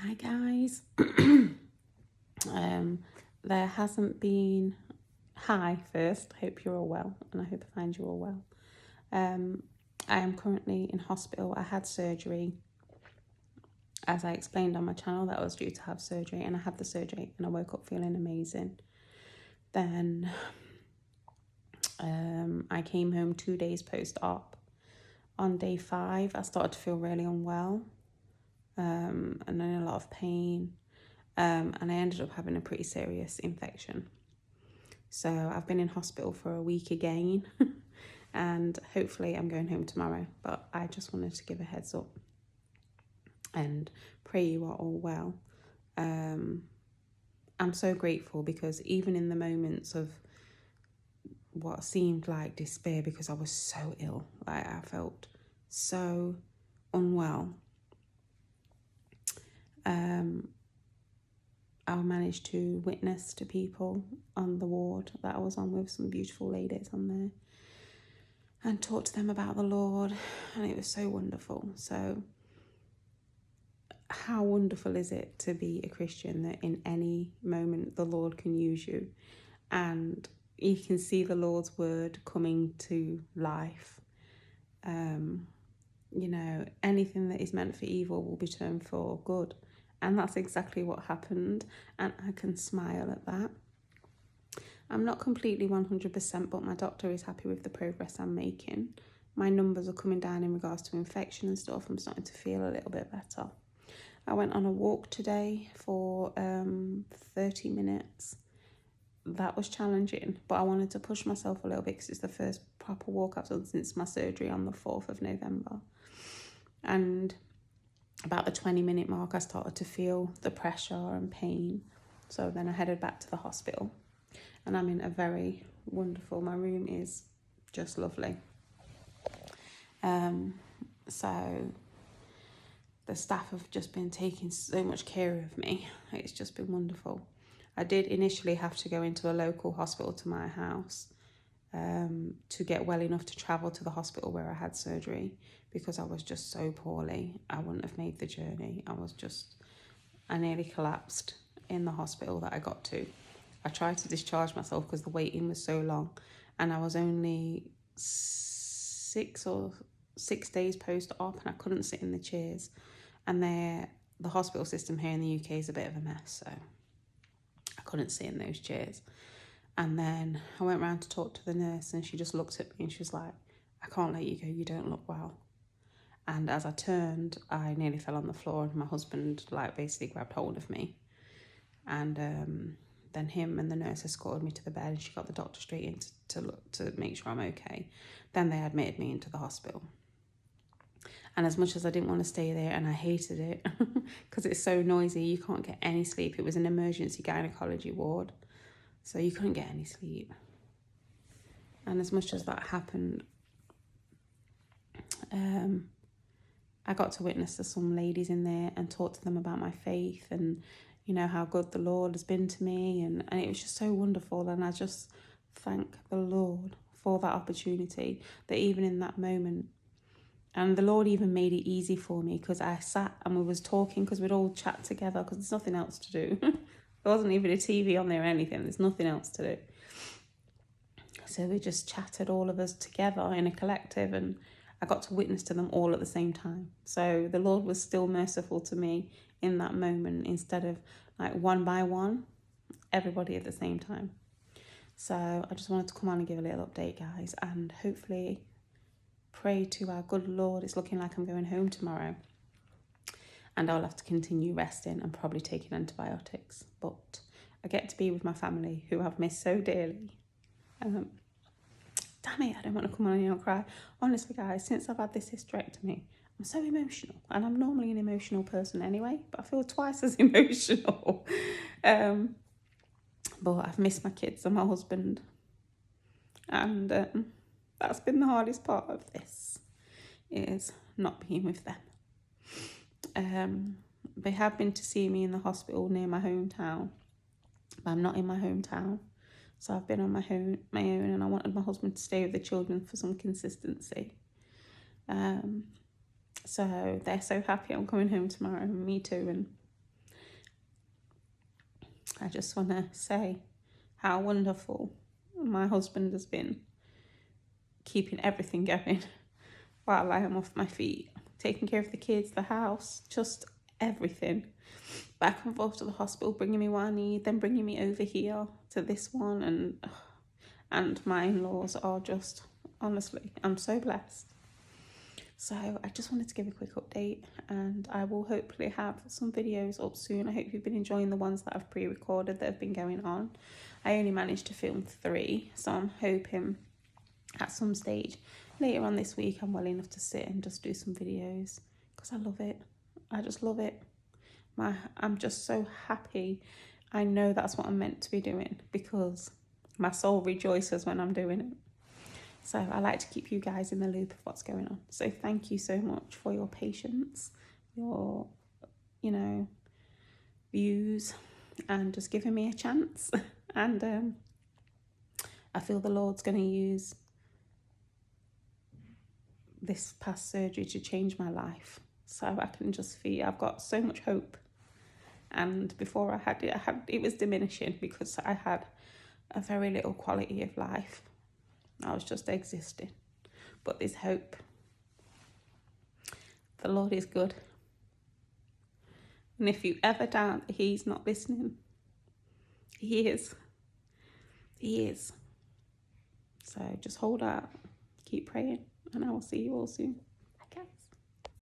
Hi guys. um, there hasn't been. Hi first. Hope you're all well, and I hope I find you all well. Um, I am currently in hospital. I had surgery, as I explained on my channel, that I was due to have surgery, and I had the surgery, and I woke up feeling amazing. Then, I came home 2 days post-op. On day 5, I started to feel really unwell, and in a lot of pain. And I ended up having a pretty serious infection. So I've been in hospital for a week again, and hopefully I'm going home tomorrow. But I just wanted to give a heads up and pray you are all well. I'm so grateful because even in the moments of what seemed like despair, because I was so ill, like I felt so unwell, I managed to witness to people on the ward that I was on with, some beautiful ladies on there, and talk to them about the Lord, and it was so wonderful. So how wonderful is it to be a Christian, that in any moment the Lord can use you, and you can see the Lord's word coming to life. Anything that is meant for evil will be turned for good. And that's exactly what happened, and I can smile at that. I'm not completely 100%, but my doctor is happy with the progress I'm making. My numbers are coming down in regards to infection and stuff. I'm starting to feel a little bit better. I went on a walk today for 30 minutes. That was challenging, but I wanted to push myself a little bit because it's the first proper walk I've done since my surgery on the 4th of November. And about the 20-minute mark, I started to feel the pressure and pain. So then I headed back to the hospital, and I'm in a very wonderful, my room is just lovely. So the staff have just been taking so much care of me. It's just been wonderful. I did initially have to go into a local hospital to my house to get well enough to travel to the hospital where I had surgery, because I was just so poorly. I wouldn't have made the journey. I nearly collapsed in the hospital that I got to. I tried to discharge myself because the waiting was so long, and I was only 6 days post-op, and I couldn't sit in the chairs. And the hospital system here in the UK is a bit of a mess, so I couldn't sit in those chairs. And then I went round to talk to the nurse, and she just looked at me and she was like, I can't let you go, you don't look well. And as I turned, I nearly fell on the floor, and my husband basically grabbed hold of me. And then him and the nurse escorted me to the bed, and she got the doctor straight in to look to make sure I'm okay. Then they admitted me into the hospital. And as much as I didn't want to stay there, and I hated it because it's so noisy, you can't get any sleep. It was an emergency gynecology ward, so you couldn't get any sleep. And as much as that happened, I got to witness to some ladies in there and talk to them about my faith, and how good the Lord has been to me, and it was just so wonderful. And I just thank the Lord for that opportunity, that even in that moment, and the Lord even made it easy for me, because I sat and we was talking, because we'd all chat together because there's nothing else to do. There wasn't even a TV on there or anything. There's nothing else to do. So we just chatted, all of us together in a collective, and I got to witness to them all at the same time. So the Lord was still merciful to me in that moment, instead of one by one, everybody at the same time. So I just wanted to come on and give a little update, guys, and hopefully pray to our good Lord. It's looking like I'm going home tomorrow, and I'll have to continue resting and probably taking antibiotics. But I get to be with my family, who I've missed so dearly. Damn it, I don't want to come on here and cry. Honestly, guys, since I've had this hysterectomy, I'm so emotional. And I'm normally an emotional person anyway, but I feel twice as emotional. But I've missed my kids and my husband. And that's been the hardest part of this, is not being with them. They have been to see me in the hospital near my hometown, but I'm not in my hometown. So I've been on my own, and I wanted my husband to stay with the children for some consistency. So they're so happy I'm coming home tomorrow, and me too. And I just want to say how wonderful my husband has been, keeping everything going while I am off my feet, taking care of the kids, the house, just everything. Back and forth to the hospital, bringing me what I need, then bringing me over here to this one, and my in-laws are just, honestly, I'm so blessed. So I just wanted to give a quick update, and I will hopefully have some videos up soon. I hope you've been enjoying the ones that I've pre-recorded that have been going on. I only managed to film 3, so I'm hoping at some stage later on this week I'm well enough to sit and just do some videos, because I love it. I just love it. I'm just so happy. I know that's what I'm meant to be doing, because my soul rejoices when I'm doing it. So I like to keep you guys in the loop of what's going on. So thank you so much for your patience, your, views, and just giving me a chance. And I feel the Lord's going to use this past surgery to change my life. So I can just feel I've got so much hope. And before I had it was diminishing, because I had a very little quality of life. I was just existing. But there's hope. The Lord is good. And if you ever doubt that he's not listening, he is. He is. So just hold out, keep praying, and I will see you all soon.